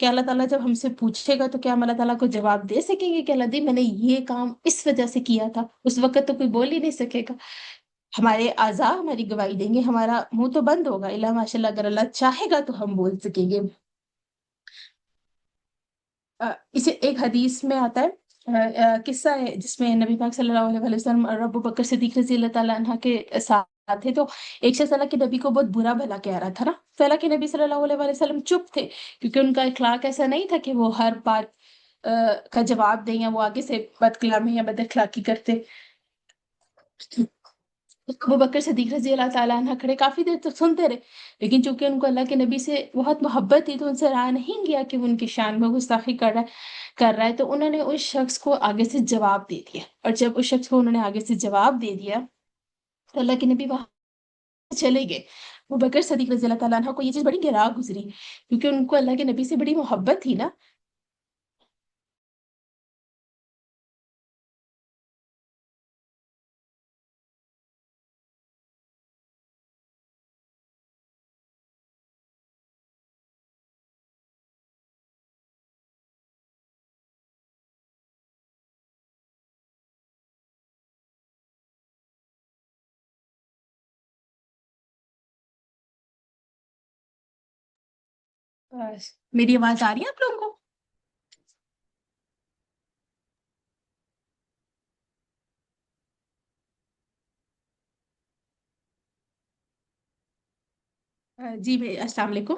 کہ اللہ تعالیٰ جب ہم سے پوچھے گا تو کیا ہم اللہ تعالیٰ کو جواب دے سکیں گے کہ اللہ دی میں نے یہ کام اس وجہ سے کیا تھا؟ اس وقت تو کوئی بول ہی نہیں سکے گا، ہمارے اعضاء ہماری گواہی دیں گے، ہمارا منہ تو بند ہوگا، اللہ ماشاء اللہ اگر اللہ چاہے گا تو ہم بول سکیں گے۔ اسے ایک حدیث میں آتا ہے، قصہ ہے جس میں نبی پاک صلی اللہ علیہ وسلم اور ابو بکر صدیق رضی اللہ تعالیٰ عنہ کے ساتھ تھے، تو ایک شخص اللہ کے نبی کو بہت برا بھلا کہہ رہا تھا نا، تو اللہ کے نبی صلی اللہ علیہ وسلم چپ تھے، کیونکہ ان کا اخلاق ایسا نہیں تھا کہ وہ ہر بات کا جواب دیں، یا وہ آگے سے بد کلامی یا بد اخلاقی کرتے۔ ابو بکر صدیق رضی اللہ تعالیٰ عنہ کھڑے کافی دیر تک سنتے رہے، لیکن چونکہ ان کو اللہ کے نبی سے بہت محبت تھی تو ان سے رہا نہیں گیا کہ وہ ان کی شان میں گستاخی کر رہا ہے، تو انہوں نے اس شخص کو آگے سے جواب دے دیا، اور جب اس شخص کو انہوں نے آگے سے جواب دے دیا تو اللہ کے نبی وہاں سے چلے گئے۔ ابو بکر صدیق رضی اللہ تعالیٰ عنہ کو یہ چیز بڑی گراں گزری، کیونکہ ان کو اللہ کے نبی سے بڑی محبت تھی نا۔ میری آواز آ رہی ہے آپ لوگوں کو؟ جی السلام علیکم،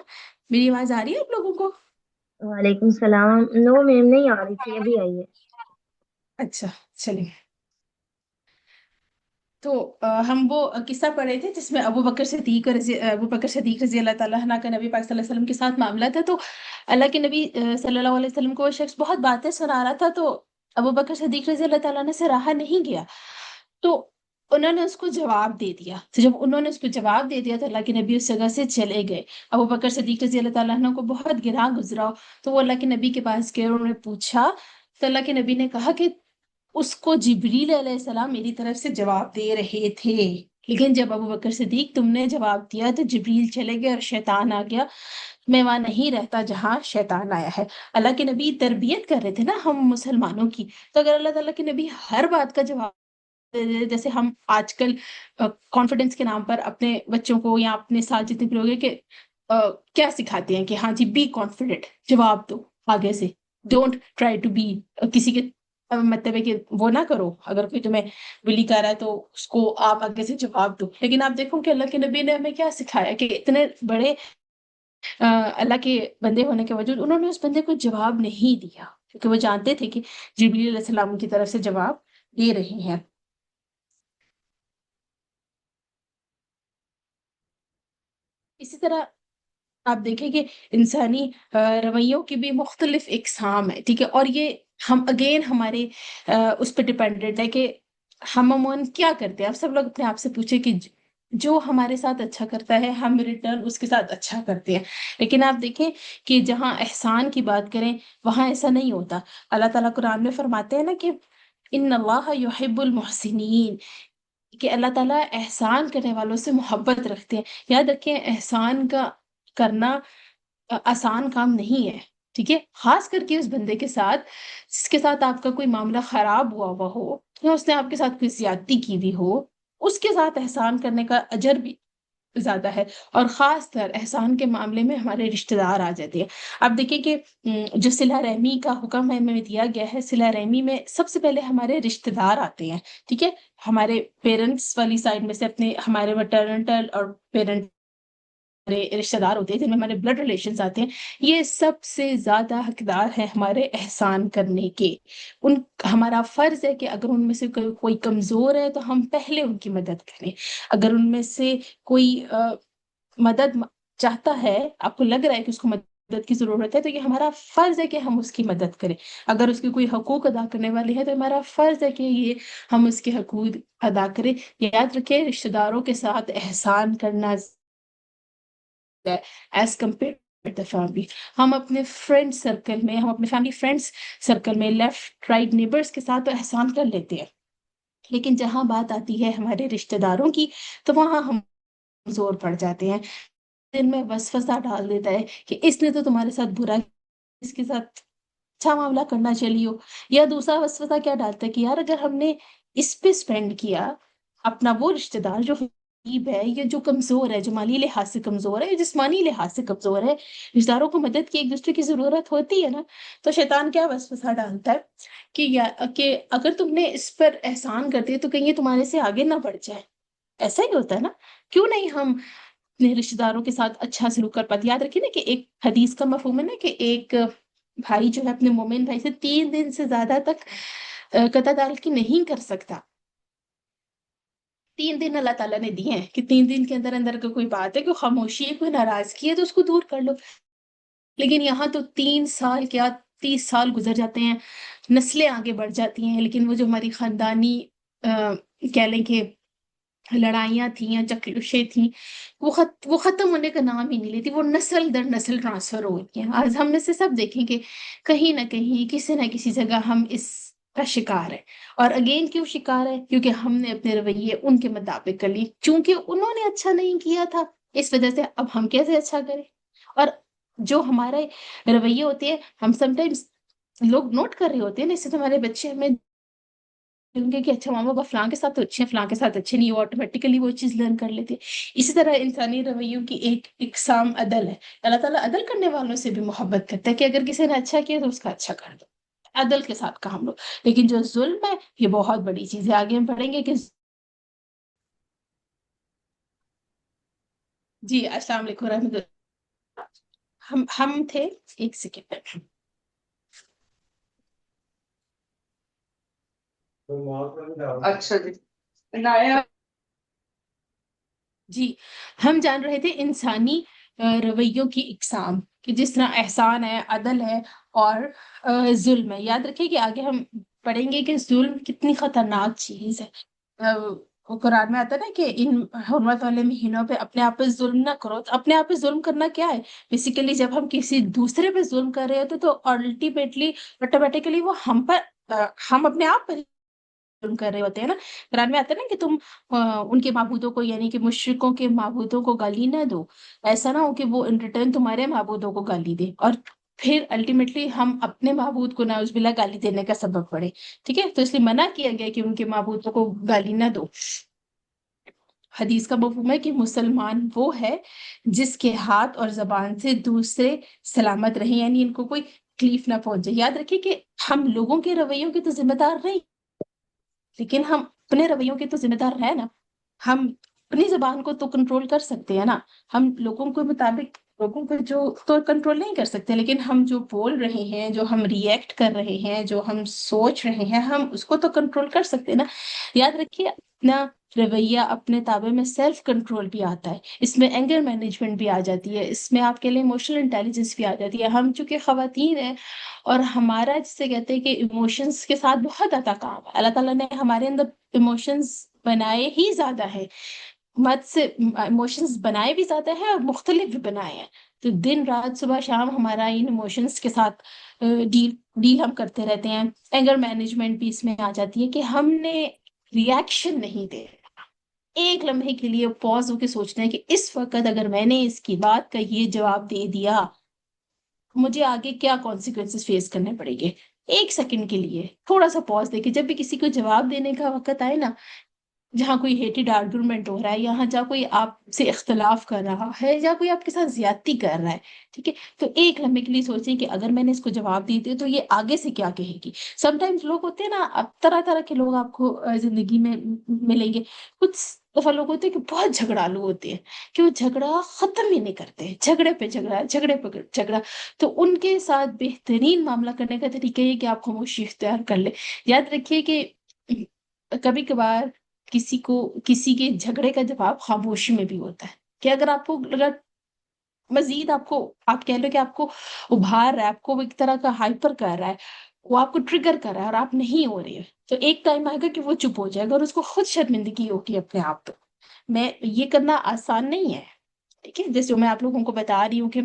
میری آواز آ رہی ہے آپ لوگوں کو؟ وعلیکم السلام، نو میم نہیں آ رہی تھی، ابھی آئی ہے۔ اچھا، چلیے۔ تو ہم وہ قصہ پڑھے تھے جس میں ابو بکر صدیق رضی اللہ تعالیٰ عنہ کا نبی پاک صلی اللہ علیہ وسلم کے ساتھ معاملہ تھا، تو اللہ کے نبی صلی اللہ علیہ وسلم کو وہ شخص بہت باتیں سنا رہا تھا، تو ابو بکر صدیق رضی اللہ تعالیٰ عنہ سے رہا نہیں گیا، تو انہوں نے اس کو جواب دے دیا۔ تو جب انہوں نے اس کو جواب دے دیا تو اللہ کے نبی اس جگہ سے چلے گئے۔ ابو بکر صدیق رضی اللہ تعالیٰ عنہ کو بہت گراں گزرا، تو وہ اللہ کے نبی کے پاس گئے اور انہوں نے پوچھا، تو اللہ کے نبی نے کہا کہ اس کو جبریل علیہ السلام میری طرف سے جواب دے رہے تھے، لیکن جب ابو بکر صدیق تم نے جواب دیا تو جبریل چلے گئے اور شیطان آ گیا، میں وہاں نہیں رہتا جہاں شیطان آیا ہے۔ اللہ کے نبی تربیت کر رہے تھے نا ہم مسلمانوں کی، تو اگر اللہ تعالیٰ کے نبی ہر بات کا جواب دے دے، جیسے ہم آج کل کانفیڈنس کے نام پر اپنے بچوں کو یا اپنے ساتھ جتنے بھی لوگ ہیں کہ کیا سکھاتے ہیں کہ ہاں جی بی کانفیڈنٹ، جواب دو آگے سے، ڈونٹ ٹرائی ٹو بی، کسی کے مطلب ہے کہ وہ نہ کرو، اگر کوئی تمہیں بلی کر رہا ہے تو اس کو آپ آگے سے جواب دو۔ لیکن آپ دیکھو کہ اللہ کے نبی نے ہمیں کیا سکھایا کہ اتنے بڑے اللہ کے بندے ہونے کے باوجود انہوں نے اس بندے کو جواب نہیں دیا، کیونکہ وہ جانتے تھے کہ جبریل علیہ السلام کی طرف سے جواب دے رہے ہیں۔ اسی طرح آپ دیکھیں کہ انسانی رویوں کی بھی مختلف اقسام ہے، ٹھیک ہے، اور یہ ہم اگین ہمارے اس پہ ڈپینڈنٹ ہے کہ ہم عموماً کیا کرتے ہیں۔ آپ سب لوگ اپنے آپ سے پوچھیں کہ جو ہمارے ساتھ اچھا کرتا ہے ہم ریٹرن اس کے ساتھ اچھا کرتے ہیں، لیکن آپ دیکھیں کہ جہاں احسان کی بات کریں وہاں ایسا نہیں ہوتا۔ اللہ تعالیٰ قرآن میں فرماتے ہیں نا کہ ان اللہ یحب المحسنین، کہ اللہ تعالیٰ احسان کرنے والوں سے محبت رکھتے ہیں۔ یاد رکھیں احسان کا کرنا آسان کام نہیں ہے، ٹھیک ہے، خاص کر کے اس بندے کے ساتھ جس کے ساتھ آپ کا کوئی معاملہ خراب ہوا ہو، یا اس نے آپ کے ساتھ کوئی زیادتی کی ہوئی ہو، اس کے ساتھ احسان کرنے کا اجر بھی زیادہ ہے، اور خاص طر احسان کے معاملے میں ہمارے رشتہ دار آ جاتے ہیں۔ آپ دیکھیں کہ جو صلہ رحمی کا حکم ہے ہمیں دیا گیا ہے، صلہ رحمی میں سب سے پہلے ہمارے رشتہ دار آتے ہیں، ٹھیک ہے، ہمارے پیرنٹس والی سائڈ میں سے اپنے ہمارے مٹرنٹل اور پیرنٹ رشتہ دار ہوتے ہیں جن میں ہمارے بلڈ ریلیشنز آتے ہیں، یہ سب سے زیادہ حقدار ہے ہمارے احسان کرنے کے۔ ان ہمارا فرض ہے کہ اگر ان میں سے کوئی کمزور ہے تو ہم پہلے ان کی مدد کریں، اگر ان میں سے کوئی مدد چاہتا ہے، آپ کو لگ رہا ہے کہ اس کو مدد کی ضرورت ہے، تو یہ ہمارا فرض ہے کہ ہم اس کی مدد کریں۔ اگر اس کے کوئی حقوق ادا کرنے والے ہیں تو ہمارا فرض ہے کہ یہ ہم اس کے حقوق ادا کریں۔ یاد رکھیں رشتہ داروں کے ساتھ احسان کرنا ایز کمپیئر فیملی، ہم اپنے فرینڈ سرکل میں، ہم اپنے فیملی فرینڈس سرکل میں لیفٹ رائٹ نیبرز کے ساتھ تو احسان کر لیتے ہیں، لیکن جہاں بات آتی ہے ہمارے رشتہ داروں کی تو وہاں ہم زور پڑ جاتے ہیں، دل میں وسوسہ ڈال دیتا ہے کہ اس نے تو تمہارے ساتھ برا اس کے ساتھ اچھا معاملہ کرنا چاہیے. یا دوسرا وسوسہ کیا ڈالتا ہے کہ یار اگر ہم نے اس پہ اسپینڈ کیا، اپنا وہ رشتہ دار جو غریب ہے یا جو کمزور ہے، جو مالی لحاظ سے کمزور ہے، جسمانی لحاظ سے کمزور ہے، رشتہ داروں کو مدد کی ایک دوسرے کی ضرورت ہوتی ہے نا، تو شیطان کیا وسوسہ ڈالتا ہے کہ اگر تم نے اس پر احسان کر دیا تو کہیں یہ تمہارے سے آگے نہ بڑھ جائے. ایسا ہی ہوتا ہے نا. کیوں نہیں ہم اپنے رشتہ داروں کے ساتھ اچھا سلوک کر پاتے؟ یاد رکھیے نا کہ ایک حدیث کا مفہوم ہے نا کہ ایک بھائی جو ہے اپنے مومن بھائی سے 3 دن سے زیادہ تک قطع تعلقی نہیں کر سکتا. 3 دن اللہ تعالیٰ نے دیے ہیں کہ 3 دن کے اندر اندر کا کوئی بات ہے، کوئی خاموشی ہے، کوئی ناراضگی ہے تو اس کو دور کر لو. لیکن یہاں تو 3 سال کیا 30 سال گزر جاتے ہیں، نسلیں آگے بڑھ جاتی ہیں، لیکن وہ جو ہماری خاندانی کہہ لیں کہ لڑائیاں تھیں یا چکلشیں تھیں، وہ ختم ہونے کا نام ہی نہیں لیتی. وہ نسل در نسل ٹرانسفر ہو رہی ہیں. آج ہم میں سے سب دیکھیں کہ کہیں نہ کہیں کسی نہ کسی جگہ ہم اس کا شکار ہے. اور اگین کیوں شکار ہے؟ کیونکہ ہم نے اپنے رویے ان کے مطابق کر لی، چونکہ انہوں نے اچھا نہیں کیا تھا، اس وجہ سے اب ہم کیسے اچھا کریں. اور جو ہمارے رویے ہوتے ہیں، ہم سم ٹائمز لوگ نوٹ کر رہے ہوتے ہیں نا، اس سے تو ہمارے بچے ہمیں ان کے کہ اچھا ماما باپ فلاں کے ساتھ تو اچھے ہیں، فلاں کے ساتھ اچھے نہیں، وہ آٹومیٹیکلی وہ چیز لرن کر لیتے. اسی طرح انسانی رویوں کی ایک اقسام عدل ہے. اللہ تعالیٰ عدل کرنے والوں سے بھی محبت کرتا ہے کہ اگر کسی نے اچھا کیا تو اس کا اچھا کر دو، عدل کے ساتھ کام لو. لیکن جو ظلم ہے یہ بہت بڑی چیز ہے. آگے ہم پڑھیں گے کہ جی السلام علیکم رحمۃ اللہ. ہم تھے، ایک سیکنڈ. اچھا جی. نایا جی ہم جان رہے تھے انسانی رویوں کی اقسام، کہ جس طرح احسان ہے، عدل ہے اور ظلم ہے. یاد رکھیں کہ آگے ہم پڑھیں گے کہ ظلم کتنی خطرناک چیز ہے. وہ قرآن میں آتا ہے نا کہ ان حرمت والے مہینوں پہ اپنے آپ پہ ظلم نہ کرو. تو اپنے آپ پہ ظلم کرنا کیا ہے؟ بیسیکلی جب ہم کسی دوسرے پہ ظلم کر رہے ہوتے تو الٹیمیٹلی آٹومیٹیکلی وہ ہم پر ہم اپنے آپ پر ظلم کر رہے ہوتے ہیں نا. قرآن میں آتا ہے نا کہ تم ان کے معبودوں کو، یعنی کہ مشرکوں کے معبودوں کو گالی نہ دو. ایسا نہ ہو کہ وہ ان ریٹرن تمہارے معبودوں کو گالی دے اور پھر الٹیمیٹلی ہم اپنے معبود کو نعوذ باللہ گالی دینے کا سبب پڑے. ٹھیک ہے، تو اس لیے منع کیا گیا کہ ان کے معبودوں کو گالی نہ دو. حدیث کا مفہوم ہے کہ مسلمان وہ ہے جس کے ہاتھ اور زبان سے دوسرے سلامت رہیں، یعنی ان کو کوئی تکلیف نہ پہنچے. یاد رکھیے کہ ہم لوگوں کے رویوں کے تو ذمہ دار نہیں، لیکن ہم اپنے رویوں کے تو ذمہ دار ہیں نا. ہم اپنی زبان کو تو کنٹرول کر سکتے ہیں نا. ہم لوگوں کے مطابق لوگوں کو جو تو کنٹرول نہیں کر سکتے، لیکن ہم جو بول رہے ہیں، جو ہم ریئیکٹ کر رہے ہیں، جو ہم سوچ رہے ہیں، ہم اس کو تو کنٹرول کر سکتے ہیں نا. یاد رکھیے اپنا رویہ اپنے تابع میں سیلف کنٹرول بھی آتا ہے، اس میں اینگر مینجمنٹ بھی آ جاتی ہے، اس میں آپ کے لیے ایموشنل انٹیلیجنس بھی آ جاتی ہے. ہم چونکہ خواتین ہیں اور ہمارا جسے کہتے ہیں کہ ایموشنس کے ساتھ بہت زیادہ کام ہے. اللہ تعالیٰ نے ہمارے اندر ایموشنس بنائے ہی زیادہ ہے، مت سے ایموشنس بنائے بھی زیادہ ہیں اور مختلف بھی بنائے ہیں. تو دن رات صبح شام ہمارا ان ایموشنس کے ساتھ ڈیل ہم کرتے رہتے ہیں. اینگر مینجمنٹ بھی اس میں آ جاتی ہے کہ ہم نے ریئیکشن نہیں دے، ایک لمحے کے لیے پاز ہو کے سوچنا ہے کہ اس وقت اگر میں نے اس کی بات کا یہ جواب دے دیا مجھے آگے کیا کانسیکوینسز فیس کرنے پڑیں گے. ایک سیکنڈ کے لیے تھوڑا سا پاز دے کے جب بھی کسی کو جواب دینے کا وقت آئے نا، جہاں کوئی ہیٹڈ آرگومنٹ ہو رہا ہے، یہاں جہاں کوئی آپ سے اختلاف کر رہا ہے یا کوئی آپ کے ساتھ زیادتی کر رہا ہے، ٹھیک ہے، تو ایک لمحے کے لیے سوچیں کہ اگر میں نے اس کو جواب دی تو یہ آگے سے کیا کہے گی. سم ٹائمز لوگ ہوتے ہیں نا، اب طرح طرح کے لوگ آپ کو زندگی میں ملیں گے. کچھ دفعہ لوگ ہوتے ہیں کہ بہت جھگڑالو ہوتے ہیں، کہ وہ جھگڑا ختم ہی نہیں کرتے، جھگڑے پہ جھگڑا، جھگڑے پہ جھگڑا. تو ان کے ساتھ بہترین معاملہ کرنے کا طریقہ یہ کہ آپ خاموشی اختیار کر لیں. یاد رکھیے کہ کبھی کبھار کسی کے جھگڑے کا جواب خاموشی میں بھی ہوتا ہے. کہ اگر آپ کو اگر مزید آپ کہہ لو کہ آپ کو ابھار رہا ہے، آپ کو ایک طرح کا ہائپر کر رہا ہے، وہ آپ کو ٹریگر کر رہا ہے اور آپ نہیں ہو رہے ہیں، تو ایک ٹائم آئے گا کہ وہ چپ ہو جائے گا اور اس کو خود شرمندگی ہوگی اپنے آپ پہ. میں یہ کرنا آسان نہیں ہے، ٹھیک ہے، جیسے میں آپ لوگوں کو بتا رہی ہوں کہ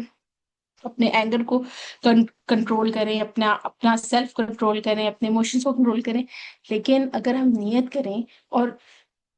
اپنے اینگر کو کنٹرول کریں، اپنا سیلف کنٹرول کریں، اپنے ایموشنس کو کنٹرول کریں. لیکن اگر ہم نیت کریں اور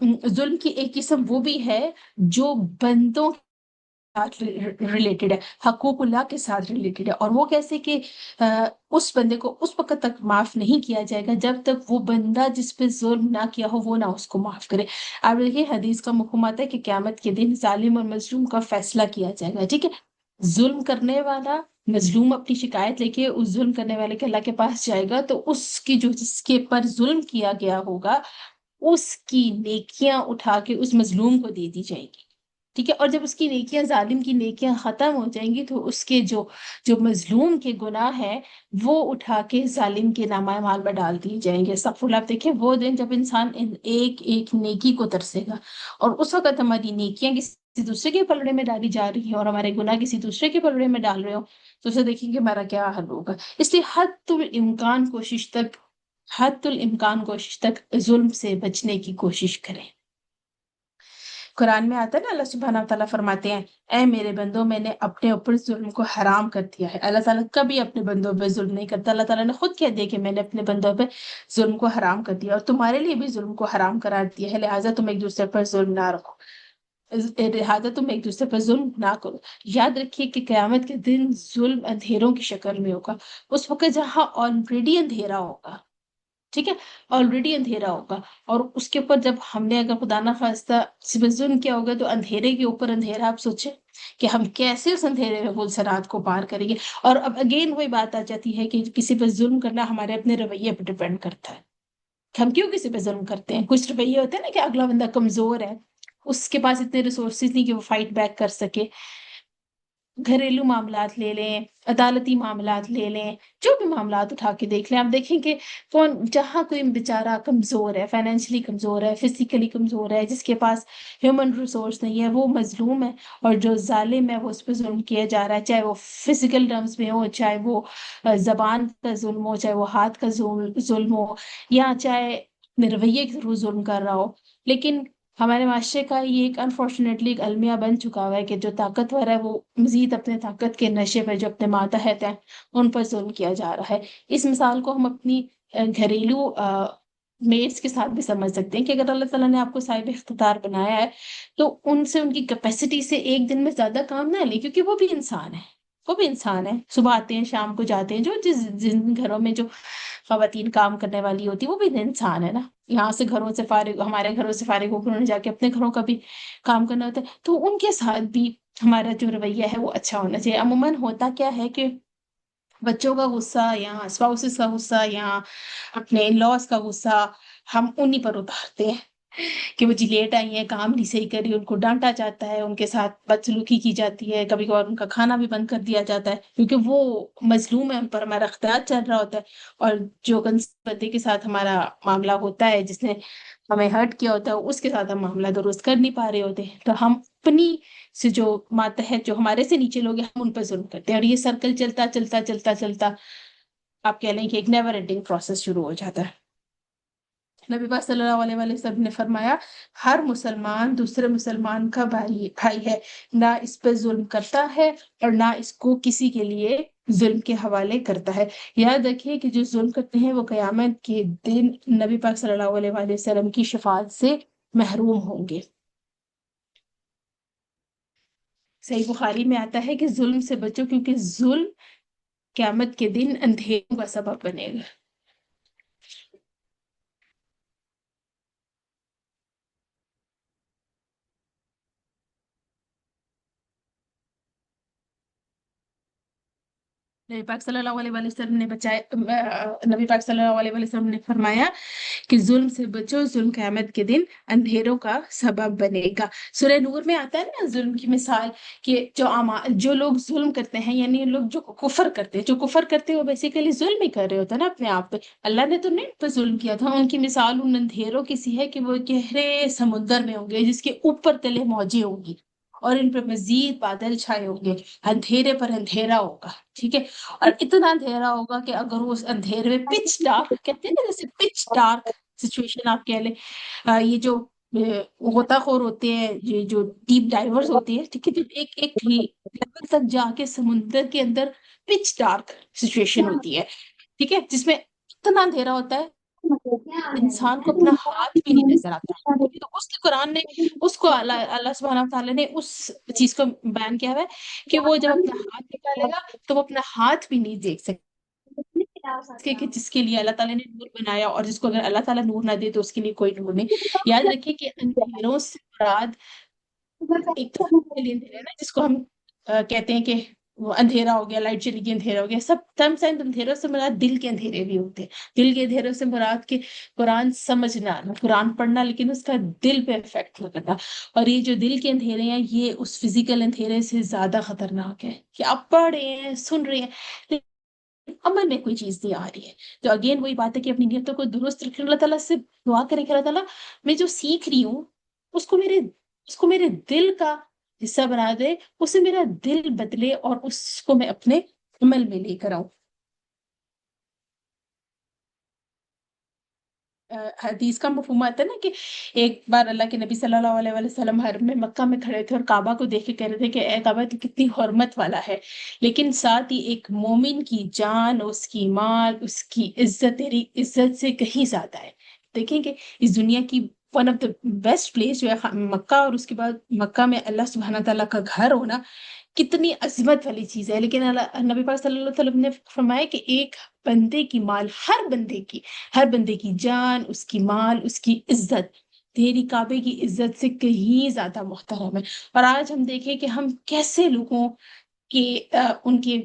ظلم کی ایک قسم وہ بھی ہے جو بندوں ریلیٹڈ ہے، حقوق اللہ کے ساتھ ریلیٹڈ ہے، اور وہ کیسے کہ اس بندے کو اس وقت تک معاف نہیں کیا جائے گا جب تک وہ بندہ جس پہ ظلم نہ کیا ہو وہ نہ اس کو معاف کرے۔ آپ دیکھیے حدیث کا مفہوم آتا ہے کہ قیامت کے دن ظالم اور مظلوم کا فیصلہ کیا جائے گا، ٹھیک ہے؟ ظلم کرنے والا مظلوم اپنی شکایت لے کے اس ظلم کرنے والے کے اللہ کے پاس جائے گا، تو اس کی جو جس کے پر ظلم کیا گیا ہوگا اس کی نیکیاں اٹھا کے اس مظلوم کو دے دی جائے گی، ٹھیک ہے؟ اور جب اس کی نیکیاں ظالم کی نیکیاں ختم ہو جائیں گی تو اس کے جو مظلوم کے گناہ ہیں وہ اٹھا کے ظالم کے نامہ اعمال میں ڈال دیے جائیں گے۔ استغفر اللہ، آپ دیکھیں وہ دن جب انسان ایک ایک نیکی کو ترسے گا، اور اس وقت ہماری نیکیاں کسی دوسرے کے پلڑے میں ڈالی جا رہی ہیں اور ہمارے گناہ کسی دوسرے کے پلڑے میں ڈال رہے ہو، تو اسے دیکھیں گے ہمارا کیا حل ہوگا۔ اس لیے حد الامکان کوشش تک ظلم سے بچنے کی کوشش کریں۔ قرآن میں آتا ہے نا، اللہ سبحانہ وتعالیٰ فرماتے ہیں اے میرے بندوں، میں نے اپنے اوپر ظلم کو حرام کر دیا ہے۔ اللہ تعالیٰ کبھی اپنے بندوں پہ ظلم نہیں کرتا، اللہ تعالیٰ نے خود کہہ دیا کہ میں نے اپنے بندوں پہ ظلم کو حرام کر دیا، اور تمہارے لیے بھی ظلم کو حرام قرار دیا ہے، لہٰذا تم ایک دوسرے پر ظلم نہ رکھو، لہٰذا تم ایک دوسرے پر ظلم نہ کرو۔ یاد رکھیے کہ قیامت کے دن ظلم اندھیروں کی شکل میں ہوگا، اس وقت جہاں آلریڈی اندھیرا ہوگا، ٹھیک ہے، آلریڈی اندھیرا ہوگا، اور اس کے اوپر جب ہم نے اگر خدا نہ خواستہ کسی پہ ظلم کیا ہوگا تو اندھیرے کے اوپر اندھیرا، آپ سوچیں کہ ہم کیسے اس اندھیرے میں پلسرات کو پار کریں گے۔ اور اب اگین وہی بات آ جاتی ہے کہ کسی پہ ظلم کرنا ہمارے اپنے رویے پہ ڈپینڈ کرتا ہے کہ ہم کیوں کسی پہ ظلم کرتے ہیں۔ کچھ رویے ہوتے ہیں نا کہ اگلا بندہ کمزور ہے، اس کے پاس اتنے ریسورسز نہیں کہ وہ فائٹ بیک کر سکے۔ گھریلو معاملات لے لیں، عدالتی معاملات لے لیں، جو بھی معاملات اٹھا کے دیکھ لیں، آپ دیکھیں کہ جہاں کوئی بیچارہ کمزور ہے، فائنینشلی کمزور ہے، فزیکلی کمزور ہے، جس کے پاس ہیومن ریسورس نہیں ہے، وہ مظلوم ہے، اور جو ظالم ہے وہ اس پہ ظلم کیا جا رہا ہے، چاہے وہ فزیکل ٹرمز میں ہو، چاہے وہ زبان کا ظلم ہو، چاہے وہ ہاتھ کا ظلم ہو، یا چاہے اپنے رویے کے تھرو ظلم کر رہا ہو۔ لیکن ہمارے معاشرے کا یہ ایک انفارچونیٹلی ایک المیہ بن چکا ہوا ہے کہ جو طاقتور ہے وہ مزید اپنے طاقت کے نشے پہ جو اپنے ماتحت ہیں ان پر ظلم کیا جا رہا ہے۔ اس مثال کو ہم اپنی گھریلو میٹس کے ساتھ بھی سمجھ سکتے ہیں کہ اگر اللہ تعالیٰ نے آپ کو صاحب اختیار بنایا ہے تو ان سے ان کی کیپیسٹی سے ایک دن میں زیادہ کام نہ لیں، کیونکہ وہ بھی انسان ہے، وہ بھی انسان ہے، صبح آتے ہیں شام کو جاتے ہیں، جو جن گھروں میں جو خواتین کام کرنے والی ہوتی وہ بھی انسان ہے نا، یہاں سے گھروں سے فارغ، ہمارے گھروں سے فارغ ہو کر انہیں جا کے اپنے گھروں کا بھی کام کرنا ہوتا ہے، تو ان کے ساتھ بھی ہمارا جو رویہ ہے وہ اچھا ہونا چاہیے۔ عموماً ہوتا کیا ہے کہ بچوں کا غصہ یا اسپاؤسز کا غصہ یا اپنے لاس کا غصہ ہم انہی پر اتارتے ہیں کہ وہ جی لیٹ آئی ہیں، کام نہیں صحیح کری، ان کو ڈانٹا جاتا ہے، ان کے ساتھ بدسلوکی کی جاتی ہے، کبھی کبھار ان کا کھانا بھی بند کر دیا جاتا ہے کیونکہ وہ مظلوم ہے، ان پر ہمارا اختیار چل رہا ہوتا ہے، اور جو بندے کے ساتھ ہمارا معاملہ ہوتا ہے، جس نے ہمیں ہرٹ کیا ہوتا ہے، اس کے ساتھ ہم معاملہ درست کر نہیں پا رہے ہوتے ہیں، تو ہم اپنی سے جو ماتحت جو ہمارے سے نیچے لوگ ہیں ہم ان پر ظلم کرتے ہیں، اور یہ سرکل چلتا چلتا چلتا چلتا آپ کہہ لیں کہ ایک نیور اینڈنگ پروسیس شروع ہو جاتا ہے۔ نبی پاک صلی اللہ علیہ وسلم نے فرمایا ہر مسلمان دوسرے مسلمان کا بھائی ہے، نہ اس پہ ظلم کرتا ہے اور نہ اس کو کسی کے لیے ظلم کے حوالے کرتا ہے۔ یاد رکھیے کہ جو ظلم کرتے ہیں وہ قیامت کے دن نبی پاک صلی اللہ علیہ وسلم کی شفاعت سے محروم ہوں گے۔ صحیح بخاری میں آتا ہے کہ ظلم سے بچو کیونکہ ظلم قیامت کے دن اندھیروں کا سبب بنے گا۔ نبی پاک صلی اللہ علیہ وسلم نے نبی پاک صلی اللہ علیہ وسلم نے فرمایا کہ ظلم سے بچو، ظلم قیامت کے دن اندھیروں کا سبب بنے گا۔ سورہ نور میں آتا ہے نا ظلم کی مثال کہ جو لوگ ظلم کرتے ہیں، یعنی لوگ جو کفر کرتے ہیں، وہ بیسیکلی ظلم ہی کر رہے ہوتے ہیں نا اپنے آپ پہ، اللہ نے تو نہیں ان پہ ظلم کیا تھا۔ ان کی مثال ان اندھیروں کی سی ہے کہ وہ گہرے سمندر میں ہوں گے جس کے اوپر تلے موجیں ہوں گی، اور ان پہ مزید بادل چھائے ہوں گے، اندھیرے پر اندھیرا ہوگا، ٹھیک ہے؟ اور اتنا اندھیرا ہوگا کہ اگر وہ اس اندھیرے میں پچ ڈارک کہتے ہیں نا، جیسے پچ ڈارک سچویشن آپ کہہ لیں، یہ جو غوطہ خور ہوتے ہیں، یہ جو ڈیپ ڈائیورز ہوتے ہیں، ٹھیک ہے، جب ایک ایک لیول تک جا کے سمندر کے اندر پچ ڈارک سچویشن ہوتی ہے، ٹھیک ہے، جس میں اتنا اندھیرا ہوتا ہے انسان کو اپنا ہاتھ بھی نہیں نظر آتا ہے، ٹھیک ہے؟ تو اس کے قرآن نے اس کو اللہ سبحانہ تعالیٰ نے اس چیز کو بیان کیا ہوا ہے کہ وہ جب اپنا ہاتھ نکالے گا تو وہ اپنا ہاتھ بھی نہیں دیکھ سکے، کہ جس کے لیے اللہ تعالیٰ نے نور بنایا، اور جس کو اگر اللہ تعالیٰ نور نہ دے تو اس کے لیے کوئی نور نہیں۔ یاد رکھیں کہ اندھیروں سے مراد ایک تو کے لیے اندھیرا ہے نا، جس کو ہم کہتے ہیں کہ وہ اندھیرا ہو گیا، لائٹ چلی گئی اندھیرا ہو گیا، سب تم سائن اندھیروں سے مراد دل کے اندھیرے بھی ہوتے ہیں۔ دل کے اندھیروں سے مراد کہ قرآن سمجھنا، قرآن پڑھنا، لیکن اس کا دل پہ افیکٹ نہ کرنا۔ اور یہ جو دل کے اندھیرے ہیں یہ اس فزیکل اندھیرے سے زیادہ خطرناک ہے کہ آپ پڑھ رہے ہیں، سن رہے ہیں، لیکن عمل میں کوئی چیز نہیں آ رہی ہے۔ تو اگین وہی بات ہے کہ اپنی نیتوں کو درست رکھیں، اللہ تعالیٰ سے دعا کریں کہ اللہ تعالیٰ میں جو سیکھ رہی ہوں اس کو میرے دل کا حصہ بنا دے، اسے میرا دل بدلے اور اس کو میں اپنے عمل میں لے کر آؤں۔ حدیث کا مفہوم آتا ہے نا کہ ایک بار اللہ کے نبی صلی اللہ علیہ وسلم حرم میں مکہ میں کھڑے تھے اور کعبہ کو دیکھ کے کہہ رہے تھے کہ اے کعبہ تو کتنی حرمت والا ہے، لیکن ساتھ ہی ایک مومن کی جان، اس کی مال، اس کی عزت تیری عزت سے کہیں زیادہ ہے۔ دیکھیں کہ اس دنیا کی one of the best place جو ہے مکہ، اور اس کے بعد مکہ میں اللہ سبحانہ تعالیٰ کا گھر ہونا کتنی عظمت والی چیز ہے، لیکن نبی پاک صلی اللہ علیہ وسلم نے فرمایا کہ ایک بندے کی مال، ہر بندے کی جان، اس کی مال، اس کی عزت تیری کعبے کی عزت سے کہیں زیادہ محترم ہے۔ اور آج ہم دیکھیں کہ ہم کیسے لوگوں کے ان کے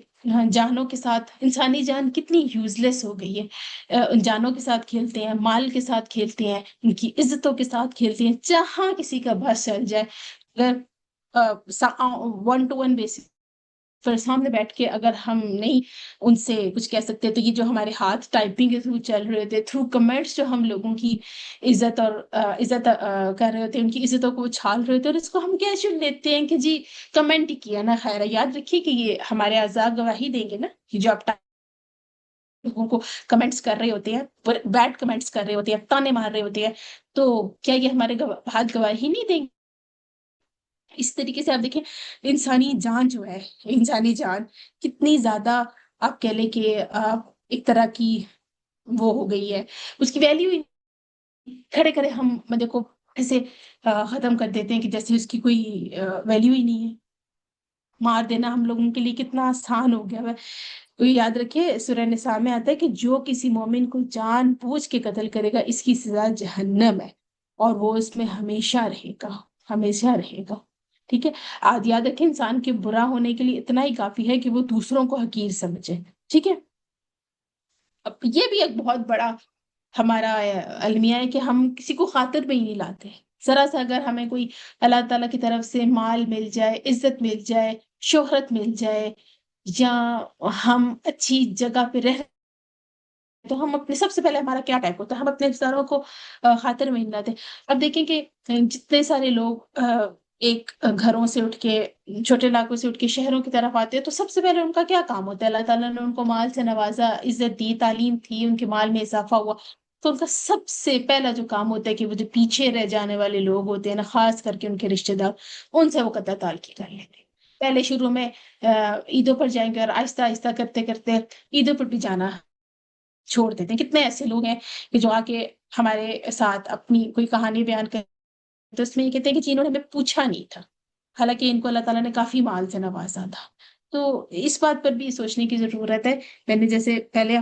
جانوں کے ساتھ، انسانی جان کتنی یوز لیس ہو گئی ہے، ان جانوں کے ساتھ کھیلتے ہیں، مال کے ساتھ کھیلتے ہیں، ان کی عزتوں کے ساتھ کھیلتے ہیں، جہاں کسی کا بس چل جائے، اگر ون ٹو ون بیسس پر سامنے بیٹھ کے اگر ہم نہیں ان سے کچھ کہہ سکتے، تو یہ جو ہمارے ہاتھ ٹائپنگ کے تھرو چل رہے ہوتے، تھرو کمنٹس جو ہم لوگوں کی عزت اور عزت کر رہے ہوتے ہیں، ان کی عزتوں کو چھال رہے ہوتے ہیں، اور اس کو ہم کیسے لیتے ہیں کہ جی کمنٹ ہی کیا نا خیر ہے۔ یاد رکھیے کہ یہ ہمارے اعضاء گواہی دیں گے نا کہ جو آپ لوگوں کو کمنٹس کر رہے ہوتے ہیں، بیڈ کمنٹس کر رہے ہوتے ہیں، تانے مار رہے ہوتے ہیں، تو کیا یہ ہمارے ہاتھ گواہی نہیں دیں گے؟ اس طریقے سے آپ دیکھیں انسانی جان جو ہے، انسانی جان کتنی زیادہ آپ کہہ لیں کہ ایک طرح کی وہ ہو گئی ہے، اس کی ویلیو کھڑے کھڑے ہم دیکھو ایسے ختم کر دیتے ہیں کہ جیسے اس کی کوئی ویلیو ہی نہیں ہے۔ مار دینا ہم لوگوں کے لیے کتنا آسان ہو گیا ہے۔ تو یاد رکھیے سورہ نساء میں آتا ہے کہ جو کسی مومن کو جان بوجھ کے قتل کرے گا اس کی سزا جہنم ہے، اور وہ اس میں ہمیشہ رہے گا، ہمیشہ رہے گا۔ ٹھیک ہے، آج یاد رکھیں انسان کے برا ہونے کے لیے اتنا ہی کافی ہے کہ وہ دوسروں کو حقیر سمجھے۔ ٹھیک ہے، اب یہ بھی ایک بہت بڑا ہمارا المیہ ہے کہ ہم کسی کو خاطر میں ہی نہیں لاتے۔ ذرا سا اگر ہمیں کوئی اللہ تعالیٰ کی طرف سے مال مل جائے، عزت مل جائے، شہرت مل جائے، یا ہم اچھی جگہ پہ رہ، تو ہم اپنے سب سے پہلے ہمارا کیا ٹائپ ہوتا ہے، ہم اپنے رشتہ داروں کو خاطر میں نہیں لاتے۔ اب دیکھیں کہ جتنے سارے لوگ ایک گھروں سے اٹھ کے، چھوٹے علاقوں سے اٹھ کے شہروں کی طرف آتے ہیں، تو سب سے پہلے ان کا کیا کام ہوتا ہے؟ اللہ تعالیٰ نے ان کو مال سے نوازا، عزت دی، تعلیم تھی، ان کے مال میں اضافہ ہوا، تو ان کا سب سے پہلا جو کام ہوتا ہے کہ وہ جو پیچھے رہ جانے والے لوگ ہوتے ہیں نا، خاص کر کے ان کے رشتہ دار، ان سے وہ قطع تعلقی کر لیتے ہیں۔ پہلے شروع میں عیدوں پر جائیں گے، اور آہستہ آہستہ کرتے کرتے عیدوں پر بھی جانا چھوڑ دیتے ہیں۔ کتنے ایسے لوگ ہیں کہ جو آ کے ہمارے ساتھ اپنی کوئی کہانی بیان کر، تو اس میں یہ کہتے ہیں کہ جنہوں نے ہمیں پوچھا نہیں تھا، حالانکہ ان کو اللہ تعالیٰ نے کافی مال سے نوازا تھا۔ تو اس بات پر بھی سوچنے کی ضرورت ہے۔ میں نے جیسے پہلے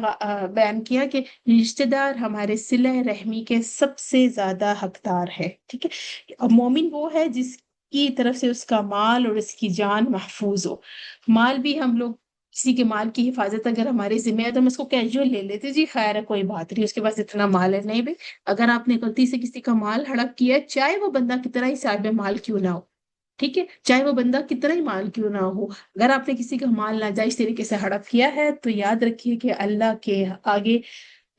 بیان کیا کہ رشتہ دار ہمارے صلہ رحمی کے سب سے زیادہ حقدار ہے۔ ٹھیک ہے، اور مومن وہ ہے جس کی طرف سے اس کا مال اور اس کی جان محفوظ ہو۔ مال بھی ہم لوگ کسی کے مال کی حفاظت اگر ہمارے ذمہ ہے تو ہم اس کو کیجول لے لیتے، جی خیر ہے کوئی بات نہیں، اس کے پاس اتنا مال ہے۔ نہیں بھائی، اگر آپ نے غلطی سے کسی کا مال ہڑپ کیا، چاہے وہ بندہ کتنا ہی صاحب مال کیوں نہ ہو، ٹھیک ہے، چاہے وہ بندہ کتنا ہی مال کیوں نہ ہو، اگر آپ نے کسی کا مال ناجائز طریقے سے ہڑپ کیا ہے تو یاد رکھیے کہ اللہ کے آگے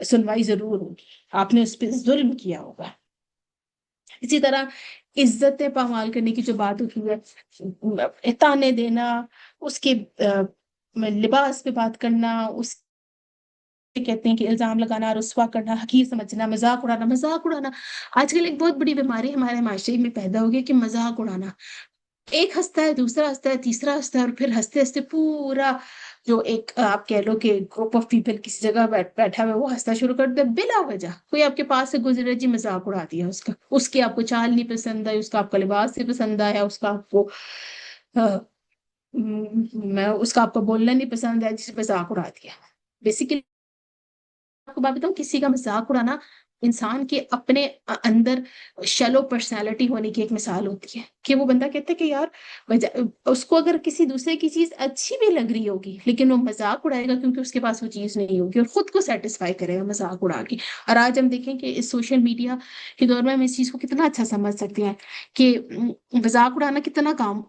سنوائی ضرور ہوگی، آپ نے اس پہ ظلم کیا ہوگا۔ اسی طرح عزت پامال کرنے کی جو بات ہوتی ہے، تانے دینا، اس کے لباس پہ بات کرنا، اس کہتے ہیں کہ الزام لگانا، رسوا کرنا، حقیر سمجھنا، مذاق اڑانا آج کل ایک بہت بڑی بیماری ہمارے معاشرے میں پیدا ہو گئی کہ مذاق اڑانا۔ ایک ہنستا ہے، دوسرا ہنستا ہے، تیسرا ہنستا ہے، اور پھر ہنستے ہنستے پورا جو ایک آپ کہہ لو کہ گروپ آف پیپل کسی جگہ بیٹھا ہوا ہے، وہ ہنسنا شروع کر دے بلا وجہ، کوئی آپ کے پاس سے گزرے جی مذاق اڑا دیا اس کا، اس کی آپ کو چال نہیں پسند آئی، اس کا آپ کا لباس نہیں پسند آیا، اس کا آپ کو میں اس کا آپ کو بولنا نہیں پسند ہے، جس مذاق اڑا دیا۔ بیسیکلی آپ کو بات بتاؤں، کسی کا مذاق اڑانا انسان کے اپنے اندر شیلو پرسنالٹی ہونے کی ایک مثال ہوتی ہے، کہ وہ بندہ کہتا ہے کہ یار اس کو اگر کسی دوسرے کی چیز اچھی بھی لگ رہی ہوگی لیکن وہ مذاق اڑائے گا کیونکہ اس کے پاس وہ چیز نہیں ہوگی، اور خود کو سیٹسفائی کرے گا مذاق اڑا کے۔ اور آج ہم دیکھیں کہ اس سوشل میڈیا کے دور میں ہم اس چیز کو کتنا اچھا سمجھ سکتے ہیں کہ مذاق اڑانا کتنا کام،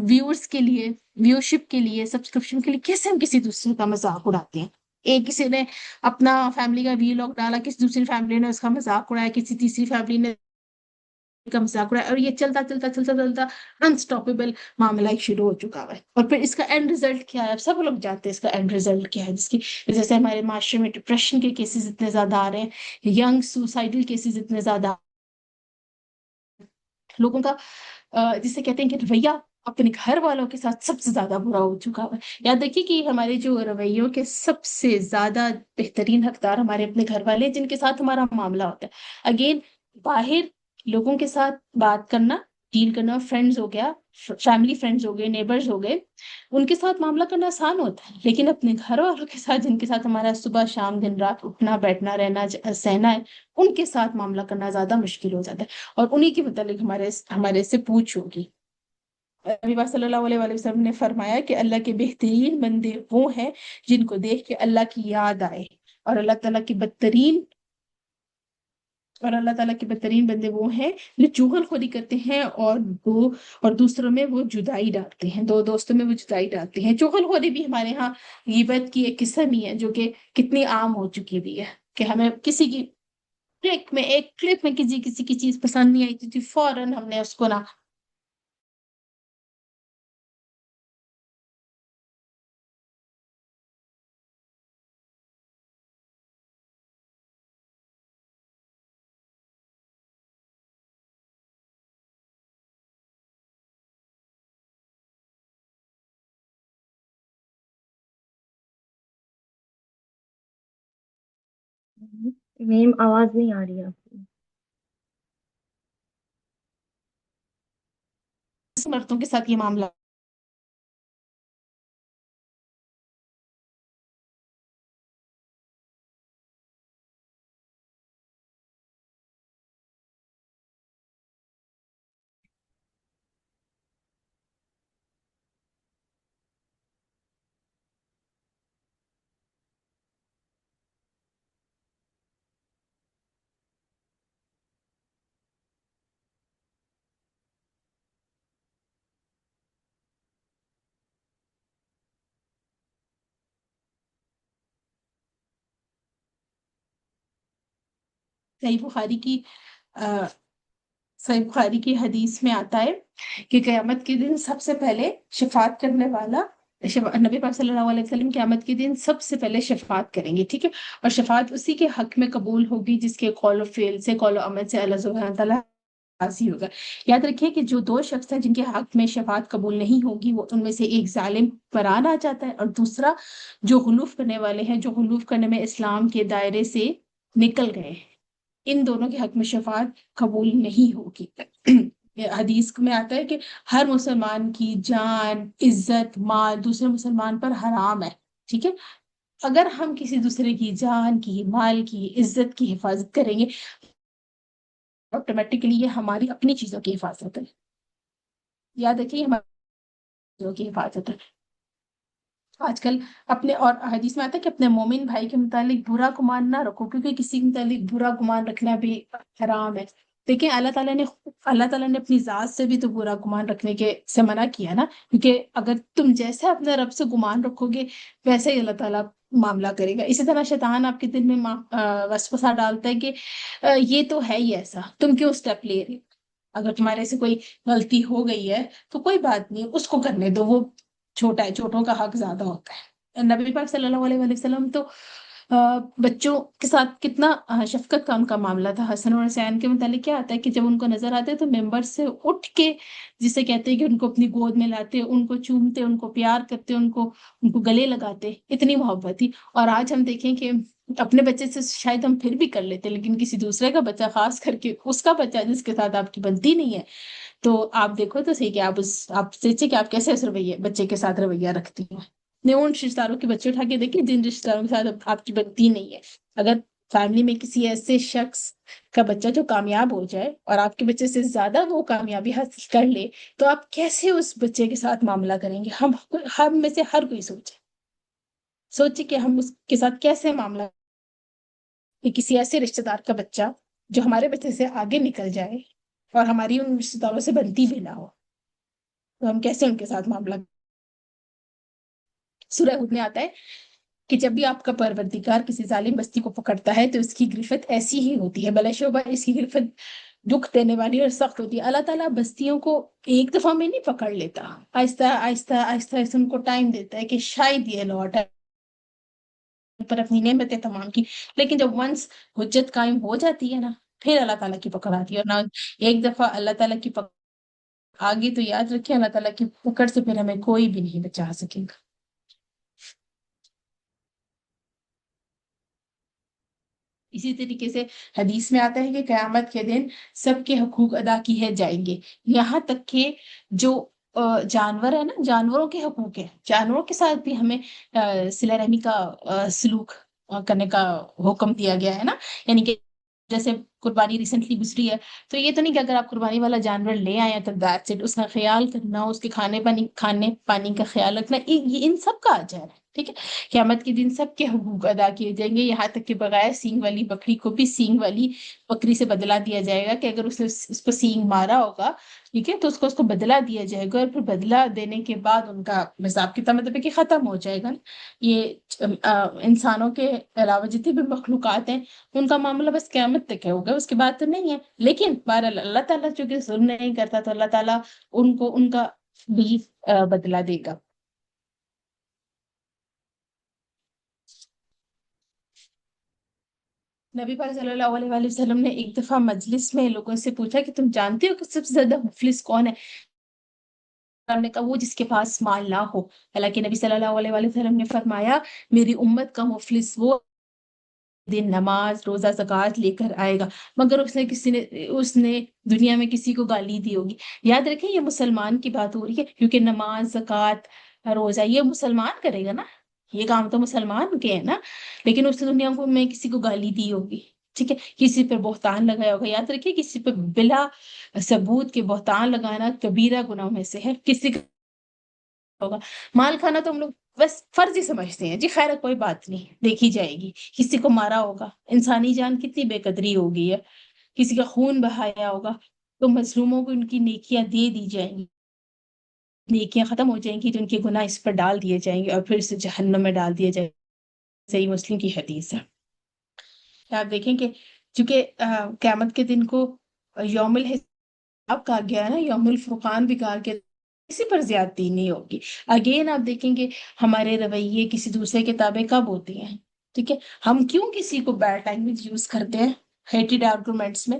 ویورز کے لیے، ویورشپ کے لیے، سبسکرپشن کے لیے، کیسے ہم کسی دوسرے کا مذاق اڑاتے ہیں۔ ایک کسی نے اپنا فیملی کا وی لاگ ڈالا، کسی دوسری فیملی نے اس کا مذاق اڑایا، کسی تیسری فیملی نے کا مذاق اڑایا، اور یہ چلتا چلتا چلتا چلتا انسٹاپیبل معاملہ ایک شروع ہو چکا ہے۔ اور پھر اس کا اینڈ ریزلٹ کیا ہے، اب سب لوگ جانتے ہیں اس کا اینڈ ریزلٹ کیا ہے، جس کی جیسے ہمارے معاشرے میں ڈپریشن کے کیسز اتنے زیادہ آ رہے ہیں، ینگ سوسائڈل کیسز اتنے زیادہ، لوگوں کا جسے کہتے ہیں کہ رویہ اپنے گھر والوں کے ساتھ سب سے زیادہ برا ہو چکا ہے۔ یاد رکھیے کہ ہمارے جو رویوں کے سب سے زیادہ بہترین حقدار ہمارے اپنے گھر والے ہیں، جن کے ساتھ ہمارا معاملہ ہوتا ہے۔ اگین باہر لوگوں کے ساتھ بات کرنا، ڈیل کرنا، فرینڈز ہو گیا، فیملی فرینڈز ہو گئے، نیبرز ہو گئے، ان کے ساتھ معاملہ کرنا آسان ہوتا ہے، لیکن اپنے گھر والوں کے ساتھ، جن کے ساتھ ہمارا صبح شام دن رات اٹھنا بیٹھنا رہنا سہنا ہے، ان کے ساتھ معاملہ کرنا زیادہ مشکل ہو جاتا ہے، اور انہی کے متعلق ہمارے سے پوچھ ہوگی۔ نبی پاک صلی اللہ علیہ وآلہ وسلم نے فرمایا کہ اللہ کے بہترین بندے وہ ہیں جن کو دیکھ کے اللہ کی یاد آئے، اور اللہ تعالیٰ کے بدترین بندے وہ ہیں جو چغل خوری کرتے ہیں اور دوسروں میں وہ جدائی ڈالتے ہیں، دو دوستوں میں وہ جدائی ڈالتے ہیں۔ چغل خوری بھی ہمارے ہاں غیبت کی ایک قسم ہی ہے، جو کہ کتنی عام ہو چکی بھی ہے، کہ ہمیں کسی کی ایک کلپ میں کسی کی چیز پسند نہیں آئی تھی، فوراً ہم نے اس کو نا میم آواز نہیں آ رہی ہے آپ کی۔ مردوں کے ساتھ یہ معاملہ صحیح بخاری کی صحیح بخاری کی حدیث میں آتا ہے کہ قیامت کے دن سب سے پہلے شفاعت کرنے والا نبی پاک صلی اللہ علیہ وسلم قیامت کے دن سب سے پہلے شفاعت کریں گے، ٹھیک ہے، اور شفاعت اسی کے حق میں قبول ہوگی جس کے قول و فعل سے، قول و عمل سے اللہ سبحانہ تعالیٰ راضی ہوگا۔ یاد رکھیے کہ جو دو شخص ہیں جن کے حق میں شفاعت قبول نہیں ہوگی، وہ ان میں سے ایک ظالم فران آ جاتا ہے، اور دوسرا جو غلوف کرنے والے ہیں، جو غلوف کرنے میں اسلام کے دائرے سے نکل گئے ہیں، ان دونوں کے حق میں شفاعت قبول نہیں ہوگی۔ حدیث میں آتا ہے کہ ہر مسلمان کی جان، عزت، مال دوسرے مسلمان پر حرام ہے، ٹھیک ہے، اگر ہم کسی دوسرے کی جان کی، مال کی، عزت کی حفاظت کریں گے، آٹومیٹکلی یہ ہماری اپنی چیزوں کی حفاظت ہے۔ یاد رکھیے ہماری چیزوں کی حفاظت ہے۔ آج کل اپنے، اور حدیث میں آتا ہے کہ اپنے مومن بھائی کے متعلق برا گمان نہ رکھو، کیونکہ کسی کے متعلق برا گمان رکھنا بھی حرام ہے۔ دیکھیں اللہ تعالیٰ نے اپنی ذات سے بھی تو برا گمان رکھنے سے منع کیا نا، کیونکہ اگر تم جیسے اپنے رب سے گمان رکھو گے ویسے ہی اللہ تعالیٰ معاملہ کرے گا۔ اسی طرح شیطان آپ کے دل میں وسوسہ ڈالتا ہے کہ یہ تو ہے ہی ایسا، تم کیوں اسٹیپ لے رہے، اگر تمہارے سے کوئی غلطی ہو گئی ہے تو کوئی بات نہیں، اس کو کرنے دو، وہ چھوٹا ہے، چھوٹوں کا حق زیادہ ہوتا ہے۔ نبی پاک صلی اللہ علیہ وسلم تو بچوں کے ساتھ کتنا شفقت کا ان کا معاملہ تھا. حسن اور حسین کے متعلق کیا آتا ہے کہ جب ان کو نظر آتے تو ممبر سے اٹھ کے، جسے کہتے ہیں کہ ان کو اپنی گود میں لاتے، ان کو چومتے، ان کو پیار کرتے، ان کو گلے لگاتے. اتنی محبت تھی. اور آج ہم دیکھیں کہ اپنے بچے سے شاید ہم پھر بھی کر لیتے، لیکن کسی دوسرے کا بچہ، خاص کر کے اس کا بچہ جس کے ساتھ آپ کی بنتی نہیں ہے، تو آپ دیکھو تو صحیح کہ آپ سوچے کہ آپ کیسے اس رویے بچے کے ساتھ رویہ رکھتی ہیں. نے ان رشتے داروں کے بچے اٹھا کے دیکھیں جن رشتے داروں کے ساتھ آپ کی بنتی نہیں ہے. اگر فیملی میں کسی ایسے شخص کا بچہ جو کامیاب ہو جائے اور آپ کے بچے سے زیادہ وہ کامیابی حاصل کر لے، تو آپ کیسے اس بچے کے ساتھ معاملہ کریں گے؟ ہم میں سے ہر کوئی سوچے کہ ہم اس کے ساتھ کیسے معاملہ، کہ کسی ایسے رشتے دار کا بچہ جو ہمارے بچے سے آگے نکل جائے اور ہماری ان رشتے داروں سے بنتی بھی نہ ہو، تو ہم کیسے ان کے ساتھ معاملہ. سورہ ہود میں آتا ہے کہ جب بھی آپ کا پروردگار کسی ظالم بستی کو پکڑتا ہے تو اس کی گرفت ایسی ہی ہوتی ہے، بلا شبہ اس کی گرفت دکھ دینے والی اور سخت ہوتی ہے. اللہ تعالیٰ بستیوں کو ایک دفعہ میں نہیں پکڑ لیتا، آہستہ آہستہ آہستہ آہستہ ان کو ٹائم دیتا ہے کہ شاید یہ لوٹ آئے پر اپنی نعمتیں تمام کی. لیکن جب ونس حجت قائم ہو جاتی ہے نا، پھر اللہ تعالیٰ کی پکڑ آتی ہے. اور نہ ایک دفعہ اللہ تعالیٰ کی پکڑ آگے، تو یاد رکھیں اللہ تعالیٰ کی پکڑ سے پھر ہمیں کوئی بھی نہیں بچا سکے گا. اسی طریقے سے حدیث میں آتا ہے کہ قیامت کے دن سب کے حقوق ادا کیے جائیں گے، یہاں تک کہ جو جانور ہے نا، جانوروں کے حقوق ہے، جانوروں کے ساتھ بھی ہمیں صلہ رحمی کا سلوک کرنے کا حکم دیا گیا ہے نا. یعنی کہ جیسے قربانی ریسنٹلی گزری ہے، تو یہ تو نہیں کہ اگر آپ قربانی والا جانور لے آئے ہیں تو دیٹس اٹ، اس کا خیال کرنا، اس کے کھانے پانی کا خیال رکھنا، یہ ان سب کا اجر ہے. ٹھیک ہے. قیامت کے دن سب کے حقوق ادا کیے جائیں گے، یہاں تک کہ بغیر سینگ والی بکری کو بھی سینگ والی بکری سے بدلہ دیا جائے گا. کہ اگر اس نے اس کو سینگ مارا ہوگا، ٹھیک ہے، تو اس کو بدلہ دیا جائے گا. اور پھر بدلہ دینے کے بعد ان کا حساب کتاب مطلب ہے کہ ختم ہو جائے گا. یہ انسانوں کے علاوہ جتنی بھی مخلوقات ہیں ان کا معاملہ بس قیامت تک ہے، ہوگا، اس کے بعد تو نہیں ہے. لیکن بہرحال اللہ تعالیٰ چونکہ ظلم نہیں کرتا، تو اللہ تعالیٰ ان کو ان کا بھی بدلہ دے گا. نبی پاک صلی اللہ علیہ وآلہ وسلم نے ایک دفعہ مجلس میں لوگوں سے پوچھا کہ تم جانتے ہو کہ سب سے زیادہ مفلس کون ہے؟ نے کہا وہ جس کے پاس مال نہ ہو. حالانکہ نبی صلی اللہ علیہ وآلہ وسلم نے فرمایا میری امت کا مفلس وہ دن نماز روزہ زکوٰۃ لے کر آئے گا مگر اس نے دنیا میں کسی کو گالی دی ہوگی. یاد رکھیں یہ مسلمان کی بات ہو رہی ہے، کیونکہ نماز زکوٰۃ روزہ یہ مسلمان کرے گا نا، یہ کام تو مسلمان کے ہے نا. لیکن اس دنیا میں کسی کو گالی دی ہوگی، ٹھیک ہے، کسی پر بہتان لگایا ہوگا. یاد رکھیے کسی پر بلا ثبوت کے بہتان لگانا کبیرہ گناہوں میں سے ہے. کسی کا ہوگا مال کھانا تو ہم لوگ بس فرض ہی سمجھتے ہیں، جی خیر کوئی بات نہیں دیکھی جائے گی. کسی کو مارا ہوگا، انسانی جان کتنی بے قدری ہوگی ہے، کسی کا خون بہایا ہوگا، تو مظلوموں کو ان کی نیکیاں دے دی جائیں گی، نیکیاں ختم ہو جائیں گی، تو ان کے گناہ اس پر ڈال دیے جائیں گے اور پھر اسے جہنم میں ڈال دیا جائے گا. صحیح مسلم کی حدیث ہے. آپ دیکھیں کہ چونکہ قیامت کے دن کو یوم الحساب کہا گیا ہے نا، یوم الفرقان بھی کہا گیا، کسی پر زیادتی نہیں ہوگی. اگین آپ دیکھیں گے ہمارے رویے کسی دوسرے کے تابع کب ہوتے ہیں، ٹھیک ہے. ہم کیوں کسی کو بیڈ لینگویج یوز کرتے ہیں ہیٹڈ آرگومنٹس میں؟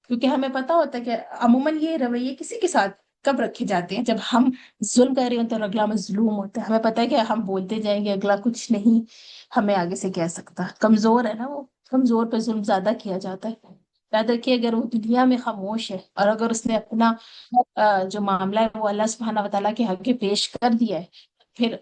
کیونکہ ہمیں پتا ہوتا ہے کہ عموماً یہ رویے کسی کے ساتھ کب رکھے جاتے ہیں جب ہم ظلم کر رہے ہوتے ہیں اور اگلا مظلوم ہوتا ہے. ہمیں پتا ہے کہ ہم بولتے جائیں گے، اگلا کچھ نہیں ہمیں آگے سے کہہ سکتا، کمزور ہے نا وہ، کمزور پہ ظلم زیادہ کیا جاتا ہے. یاد رکھیے اگر وہ دنیا میں خاموش ہے اور اگر اس نے اپنا جو معاملہ ہے وہ اللہ سبحانہ وتعالیٰ کے حق پیش کر دیا ہے، پھر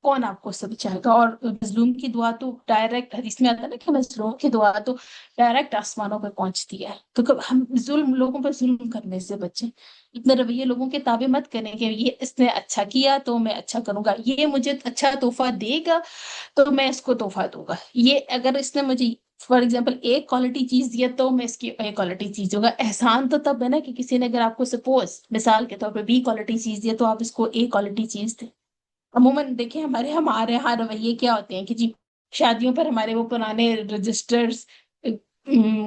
کون آپ کو سب چاہے گا؟ اور مظلوم کی دعا تو ڈائریکٹ حدیث میں آتا ہے نا کہ مظلوم کی دعا تو ڈائریکٹ آسمانوں پہ پہنچتی ہے. تو ہم لوگوں پر ظلم کرنے سے بچیں، اتنے رویے لوگوں کے تابع مت کریں کہ یہ اس نے اچھا کیا تو میں اچھا کروں گا، یہ مجھے اچھا تحفہ دے گا تو میں اس کو تحفہ دوں گا، یہ اگر اس نے مجھے فار ایگزامپل ایک کوالٹی چیز دیا تو میں اس کی ایک کوالٹی چیز دوں گا. احسان تو تب ہے نا کہ کسی نے اگر آپ کو سپوز مثال کے طور پہ بی کوالٹی چیز دیا تو آپ اس کو اے کوالٹی چیز دیں. عموماً دیکھیں ہمارے یہاں رویے کیا ہوتے ہیں کہ جی شادیوں پر ہمارے وہ پرانے رجسٹرز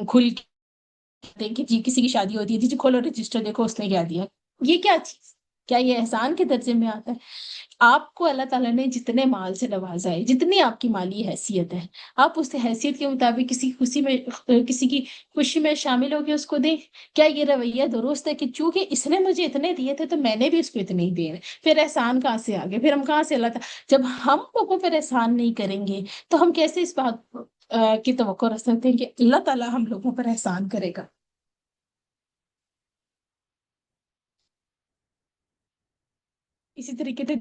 کھل کے کہ جی کسی کی شادی ہوتی ہے، جی کھولو رجسٹر دیکھو اس نے کیا دیا. یہ کیا چیز کیا یہ احسان کے درجے میں آتا ہے؟ آپ کو اللہ تعالیٰ نے جتنے مال سے نوازا ہے، جتنی آپ کی مالی حیثیت ہے، آپ اس حیثیت کے مطابق کسی کی خوشی میں شامل ہو کے اس کو دیں۔ کیا یہ رویہ درست ہے کہ چونکہ اس نے مجھے اتنے دیے تھے تو میں نے بھی اس کو اتنے ہی دیے؟ پھر احسان کہاں سے آگے؟ پھر ہم کہاں سے اللہ تعالیٰ، جب ہم لوگوں پر احسان نہیں کریں گے تو ہم کیسے اس بات کی توقع رکھ سکتے ہیں کہ اللہ تعالیٰ ہم لوگوں پر احسان کرے گا؟ اسی طریقے سے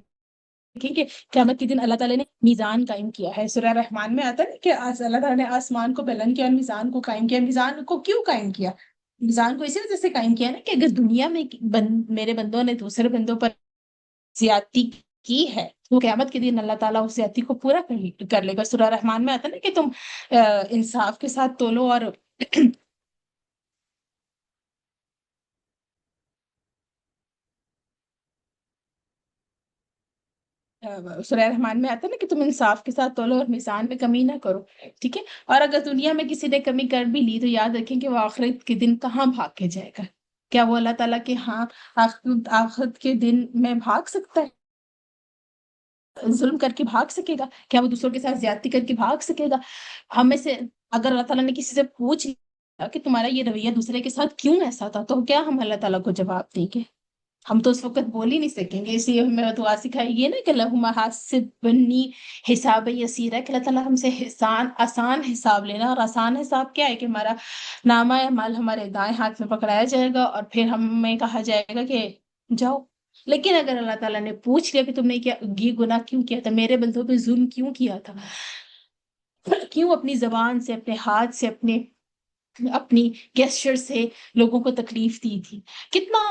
دیکھیں کہ قیامت کے دن اللہ تعالیٰ نے میزان قائم کیا ہے۔ سورہ رحمان میں آتا ہے کہ اللہ تعالیٰ نے آسمان کو بلند کیا اور میزان کو قائم کیا۔ میزان کو کیوں قائم کیا؟ میزان کو اسی وجہ سے قائم کیا نا کہ اگر دنیا میں میرے بندوں نے دوسرے بندوں پر زیادتی کی ہے تو قیامت کے دن اللہ تعالیٰ اس زیادتی کو پورا کر لے گا۔ سورہ رحمان میں آتا ہے نا کہ تم انصاف کے ساتھ تولو اور سورہ رحمان میں آتا ہے نا کہ تم انصاف کے ساتھ تولو اور میزان میں کمی نہ کرو، ٹھیک ہے؟ اور اگر دنیا میں کسی نے کمی کر بھی لی تو یاد رکھیں کہ وہ آخرت کے دن کہاں بھاگ کے جائے گا؟ کیا وہ اللہ تعالیٰ کے ہاں آخرت کے دن میں بھاگ سکتا ہے؟ ظلم کر کے بھاگ سکے گا؟ کیا وہ دوسروں کے ساتھ زیادتی کر کے بھاگ سکے گا؟ ہمیں سے اگر اللہ تعالیٰ نے کسی سے پوچھ لیا کہ تمہارا یہ رویہ دوسرے کے ساتھ کیوں ایسا تھا، تو کیا ہم اللہ تعالیٰ کو جواب دیں گے؟ ہم تو اس وقت بول ہی نہیں سکیں گے۔ اس لیے ہمیں دعا سکھائی گئی نا کہ لہم حاسب بنی حساب یسیر ہے، کہ اللہ تعالیٰ ہم سے آسان حساب لینا۔ اور آسان حساب کیا ہے؟ کہ ہمارا نامہ اعمال ہمارے دائیں ہاتھ میں پکڑایا جائے گا اور پھر ہمیں کہا جائے گا کہ جاؤ۔ لیکن اگر اللہ تعالیٰ نے پوچھ لیا کہ تم نے کیا یہ گناہ کیوں کیا تھا، میرے بندوں پہ ظلم کیوں کیا تھا، کیوں اپنی زبان سے، اپنے ہاتھ سے، اپنی گیسچر سے لوگوں کو تکلیف دی تھی، کتنا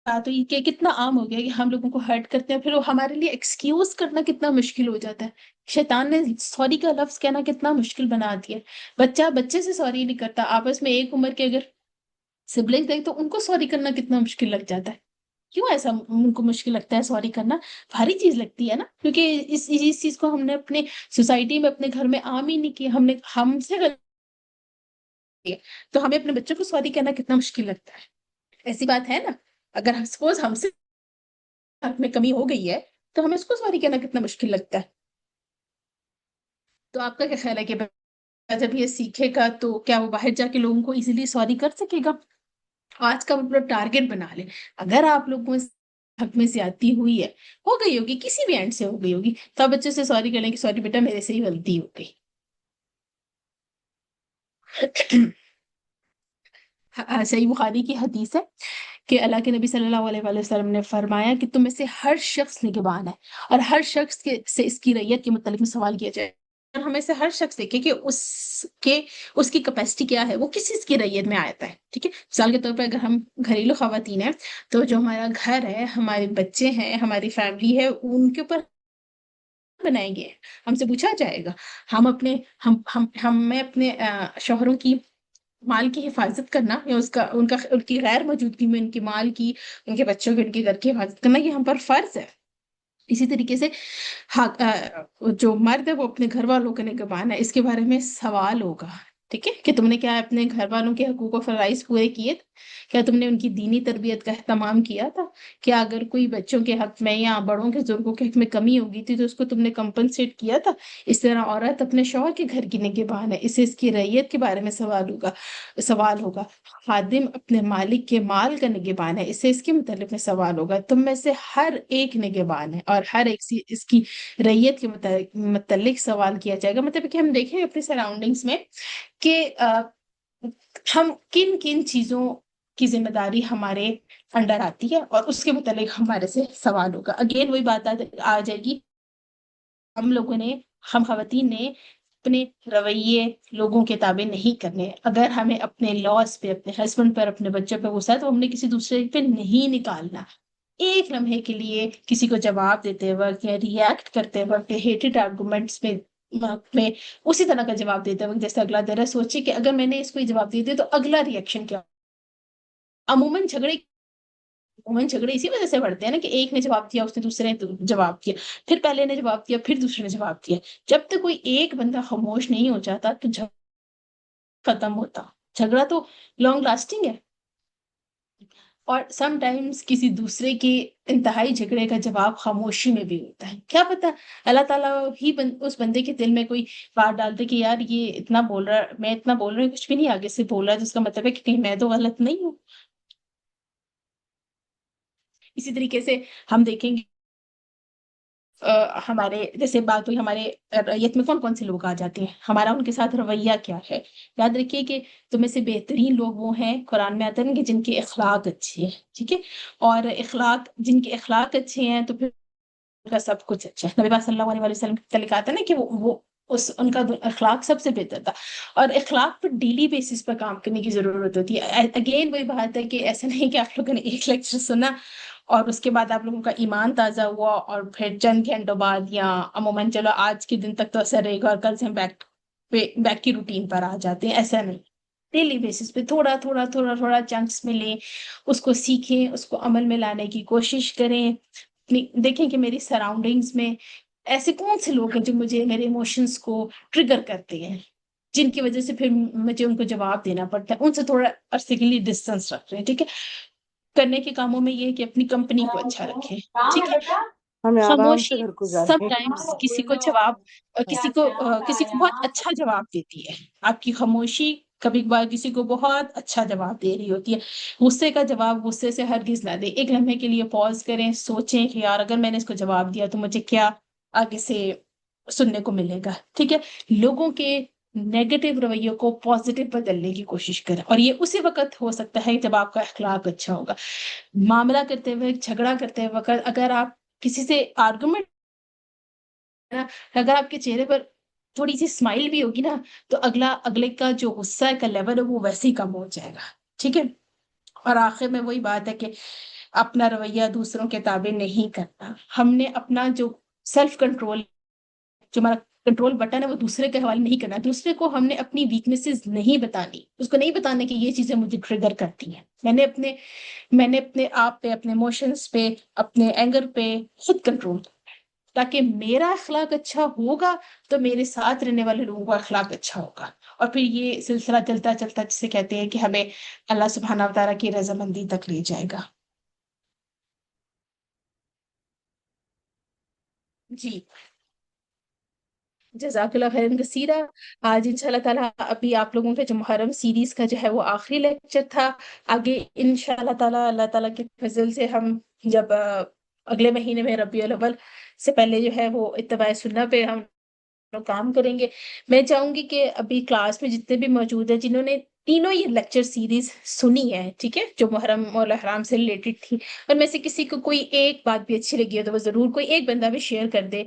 تو یہ کہ کتنا عام ہو گیا کہ ہم لوگوں کو ہرٹ کرتے ہیں، پھر وہ ہمارے لیے ایکسکیوز کرنا کتنا مشکل ہو جاتا ہے۔ شیطان نے سوری کا لفظ کہنا کتنا مشکل بنا دیا ہے۔ بچہ بچے سے سوری نہیں کرتا، آپس میں ایک عمر کے اگر سبلنگ دیکھ تو ان کو سوری کرنا کتنا مشکل لگ جاتا ہے۔ کیوں ایسا ان کو مشکل لگتا ہے سوری کرنا؟ بھاری چیز لگتی ہے نا، کیونکہ اس چیز کو ہم نے اپنے سوسائٹی میں، اپنے گھر میں عام ہی نہیں کیا، ہم سے غلطی ہے، تو ہمیں اپنے بچوں کو سوری کرنا کتنا مشکل لگتا ہے۔ ایسی بات ہے نا، اگر سپوز ہم سے حق میں کمی ہو گئی ہے تو ہمیں اس کو سوری کہنا کتنا مشکل لگتا ہے۔ تو آپ کا کیا خیال ہے کہ بچہ جب یہ سیکھے گا تو کیا وہ باہر جا کے لوگوں کو ایزیلی سوری کر سکے گا؟ آج کا مطلب ٹارگیٹ بنا لیں، اگر آپ لوگوں سے حق میں زیادتی ہوئی ہے، ہو گئی ہوگی، کسی بھی اینڈ سے ہو گئی ہوگی، تو آپ بچے سے سوری کر لیں کہ سوری بیٹا میرے سے ہی غلطی ہو گئی۔ صحیح بخاری کی حدیث ہے کہ اللہ کے نبی صلی اللہ علیہ وآلہ وسلم نے فرمایا کہ تم میں سے ہر شخص نگہبان ہے، اور ہر شخص سے اس کی ریت کے متعلق میں سوال کیا جائے۔ اور ہمیں سے ہر شخص دیکھے کہ اس کی کیپیسٹی کیا ہے، وہ کس چیز کی ریت میں آتا ہے، ٹھیک ہے؟ مثال کے طور پر اگر ہم گھریلو خواتین ہیں تو جو ہمارا گھر ہے، ہمارے بچے ہیں، ہماری فیملی ہے، ان کے اوپر بنائیں گے، ہم سے پوچھا جائے گا۔ ہمیں اپنے شوہروں کی مال کی حفاظت کرنا، یا ان کی غیر موجودگی میں ان کے مال کی، ان کے بچوں کی، ان کے گھر کی حفاظت کرنا، یہ ہم پر فرض ہے۔ اسی طریقے سے جو مرد ہے وہ اپنے گھر والوں کے نگہبان ہے، اس کے بارے میں سوال ہوگا، ٹھیک ہے؟ کہ تم نے کیا اپنے گھر والوں کے حقوق و فرائض پورے کیے تھے؟ کیا تم نے ان کی دینی تربیت کا اہتمام کیا تھا؟ کیا اگر کوئی بچوں کے حق میں یا بڑوں کے بزرگوں کے حق میں کمی ہوگی تھی تو اس کو تم نے کمپنسیٹ کیا تھا؟ اس طرح عورت اپنے شوہر کے گھر کی نگہبان ہے، اسے اس کی رعیت کے بارے میں سوال ہوگا۔ خادم اپنے مالک کے مال کا نگہبان ہے، اسے اس کے متعلق میں سوال ہوگا۔ تم میں سے ہر ایک نگہبان ہے اور ہر ایک سے اس کی رعیت کے متعلق سوال کیا جائے گا۔ مطلب کہ ہم دیکھیں اپنے سراؤنڈنگز میں کہ ہم کن کن چیزوں کی ذمہ داری ہمارے انڈر آتی ہے، اور اس کے متعلق ہمارے سے سوال ہوگا۔ اگین وہی بات آ جائے گی، ہم خواتین نے اپنے رویے لوگوں کے تابع نہیں کرنے۔ اگر ہمیں اپنے لاس پہ، اپنے ہسبینڈ پر، اپنے بچوں پہ غصہ ہے تو ہم نے کسی دوسرے پہ نہیں نکالنا۔ ایک لمحے کے لیے کسی کو جواب دیتے وقت یا ریئیکٹ کرتے وقت، ہیٹڈ آرگومنٹس میں اسی طرح کا جواب دیتے وقت جیسے اگلا دے رہا ہے، سوچے کہ اگر میں نے اس کو یہ جواب دے دیا تو اگلا ریئیکشن کیا؟ عموماً جھگڑے اسی وجہ سے بڑھتے ہیں نا کہ ایک نے جواب دیا، اس نے دوسرے نے جواب دیا، پھر پہلے نے جواب دیا، پھر دوسرے نے جواب دیا۔ جب تک کوئی ایک بندہ خاموش نہیں ہو جاتا تو ختم ہوتا۔ جھگڑا تو لانگ لاسٹنگ ہے۔ اور سم ٹائمز کسی دوسرے کے انتہائی جھگڑے کا جواب خاموشی میں بھی ہوتا ہے. کیا پتا اللہ تعالیٰ ہی اس بندے کے دل میں کوئی بات ڈالتے کہ یار یہ اتنا بول رہا، میں اتنا بول رہا ہوں، کچھ بھی نہیں آگے سے بول رہا، جس کا مطلب ہے کہ کہیں میں تو غلط نہیں ہوں. اسی طریقے سے ہم دیکھیں گے ہمارے جیسے بات ہوئی ہمارے ریت میں کون کون سے لوگ آ جاتے ہیں، ہمارا ان کے ساتھ رویہ کیا ہے. یاد رکھیے کہ تم میں سے بہترین لوگ وہ ہیں، قرآن میں آتا ہے کہ جن کے اخلاق اچھے ہیں. ٹھیک ہے، اور اخلاق، جن کے اخلاق اچھے ہیں تو پھر ان کا سب کچھ اچھا ہے. نبی پاک صلی اللہ علیہ وسلم کا لکھا تھا نا کہ وہ ان کا اخلاق سب سے بہتر تھا. اور اخلاق پر ڈیلی بیسس پر کام کرنے کی ضرورت ہوتی ہے. اگین وہی بات ہے کہ ایسا نہیں کہ آپ لوگوں نے ایک لیکچر سنا اور اس کے بعد آپ لوگوں کا ایمان تازہ ہوا اور پھر چند گھنٹوں بعد یا عموماً چلو آج کے دن تک تو اثر رہے گا اور کل سے ہم بیک کی روٹین پر آ جاتے ہیں. ایسا نہیں، ڈیلی بیسس پہ تھوڑا تھوڑا تھوڑا تھوڑا چنکس میں لیں، اس کو سیکھیں، اس کو عمل میں لانے کی کوشش کریں. دیکھیں کہ میری سراؤنڈنگز میں ایسے کون سے لوگ ہیں جو مجھے میرے ایموشنز کو ٹریگر کرتے ہیں، جن کی وجہ سے پھر مجھے ان کو جواب دینا پڑتا ہے. ان سے تھوڑا عرصے کے لیے ڈسٹینس رکھ رہے ہیں. ٹھیک ہے، کرنے کے کاموں میں یہ ہے کہ اپنی کمپنی کو اچھا رکھیں. ٹھیک ہے، ہمیں آرام سے خاموشی گھر کو سم جانے ٹائمز کسی کو جواب کسی کو بہت اچھا جواب دیتی ہے. آپ کی خاموشی کبھی کبھار کسی کو بہت اچھا جواب دے رہی ہوتی ہے. غصے کا جواب غصے سے ہرگز نہ دیں. ایک لمحے کے لیے پاز کریں، سوچیں کہ یار اگر میں نے اس کو جواب دیا تو مجھے کیا آگے سے سننے کو ملے گا. ٹھیک ہے، لوگوں کے نیگیٹو رویوں کو پازیٹیو بدلنے کی کوشش کریں، اور یہ اسی وقت ہو سکتا ہے جب آپ کا اخلاق اچھا ہوگا. معاملہ کرتے ہوئے، جھگڑا کرتے وقت اگر آپ کسی سے آرگومنٹ، اگر آپ کے چہرے پر تھوڑی سی اسمائل بھی ہوگی نا تو اگلے کا جو غصہ کا لیول ہے وہ ویسے ہی کم ہو جائے گا. ٹھیک ہے، اور آخر میں وہی بات ہے کہ اپنا رویہ دوسروں کے تابع نہیں کرنا. ہم نے اپنا جو سیلف کنٹرول، جو ہمارا کنٹرول بٹن ہے وہ دوسرے کے حوالے نہیں کرنا. دوسرے کو ہم نے اپنی ویکنیسز نہیں بتانی، اس کو نہیں بتانا کہ یہ چیزیں مجھے ٹریگر کرتی ہیں. میں نے اپنے آپ پہ، اپنے ایموشنز پہ، اپنے اینگر پہ خود کنٹرول، تاکہ میرا اخلاق اچھا ہوگا تو میرے ساتھ رہنے والے لوگوں کا اخلاق اچھا ہوگا. اور پھر یہ سلسلہ چلتا چلتا جسے کہتے ہیں کہ ہمیں اللہ سبحانہ و تعالیٰ کی رضامندی تک لے جائے گا. جی، جزاک اللہ خیرن کثیرہ. آج ان شاء اللہ تعالیٰ ابھی آپ لوگوں کے جو محرم سیریز کا جو ہے وہ آخری لیکچر تھا. آگے ان شاء اللہ تعالیٰ اللہ تعالیٰ کے فضل سے ہم جب اگلے مہینے میں ربیع الاول سے پہلے جو ہے وہ اتباع سنت پہ ہم لوگ کام کریں گے. میں چاہوں گی کہ ابھی کلاس میں جتنے بھی موجود ہیں جنہوں نے تینوں یہ لیکچر سیریز سنی ہے، ٹھیک ہے، جو محرم اور احرام سے ریلیٹڈ تھی، اور میں سے کسی کو کوئی ایک بات بھی اچھی لگی ہے تو وہ ضرور کوئی ایک بندہ بھی شیئر کر دے